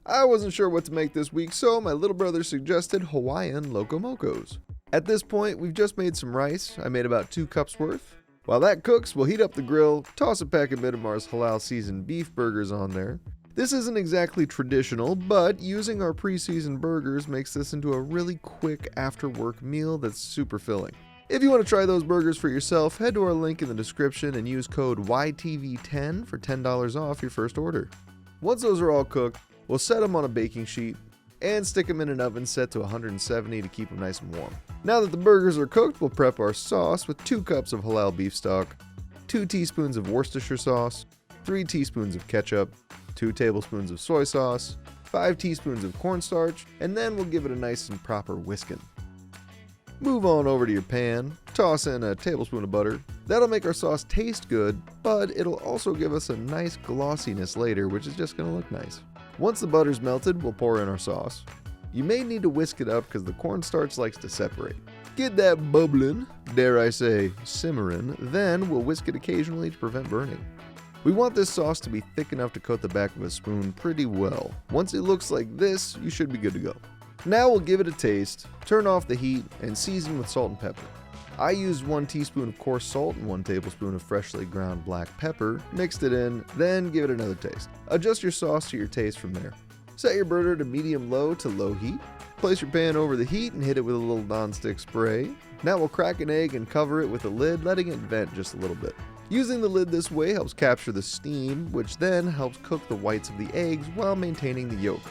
I wasn't sure what to make this week, so my little brother suggested Hawaiian Loco Mocos. At this point, we've just made some rice. I made about 2 cups worth. While that cooks, we'll heat up the grill, toss a pack of Midamar's halal seasoned beef burgers on there. This isn't exactly traditional, but using our pre-seasoned burgers makes this into a really quick after-work meal that's super filling. If you want to try those burgers for yourself, head to our link in the description and use code YTV10 for $10 off your first order. Once those are all cooked, we'll set them on a baking sheet and stick them in an oven set to 170 to keep them nice and warm. Now that the burgers are cooked, we'll prep our sauce with 2 cups of halal beef stock, 2 teaspoons of Worcestershire sauce, 3 teaspoons of ketchup, 2 tablespoons of soy sauce, 5 teaspoons of cornstarch, and then we'll give it a nice and proper whisking. Move on over to your pan, toss in a tablespoon of butter. That'll make our sauce taste good, but it'll also give us a nice glossiness later, which is just going to look nice. Once the butter's melted, we'll pour in our sauce. You may need to whisk it up because the cornstarch likes to separate. Get that bubbling, dare I say simmering, then we'll whisk it occasionally to prevent burning. We want this sauce to be thick enough to coat the back of a spoon pretty well. Once it looks like this, you should be good to go. Now we'll give it a taste, turn off the heat, and season with salt and pepper. I used 1 teaspoon of coarse salt and 1 tablespoon of freshly ground black pepper, mixed it in, then give it another taste. Adjust your sauce to your taste from there. Set your burner to medium-low to low heat. Place your pan over the heat and hit it with a little nonstick spray. Now we'll crack an egg and cover it with a lid, letting it vent just a little bit. Using the lid this way helps capture the steam, which then helps cook the whites of the eggs while maintaining the yolk.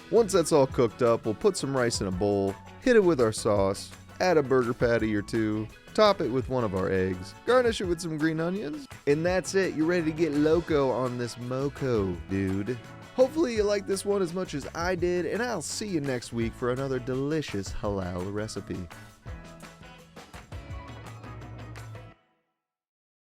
Once that's all cooked up, we'll put some rice in a bowl, hit it with our sauce, add a burger patty or 2, top it with 1 of our eggs, garnish it with some green onions, and that's it. You're ready to get loco on this moco, dude. Hopefully you liked this one as much as I did, and I'll see you next week for another delicious halal recipe.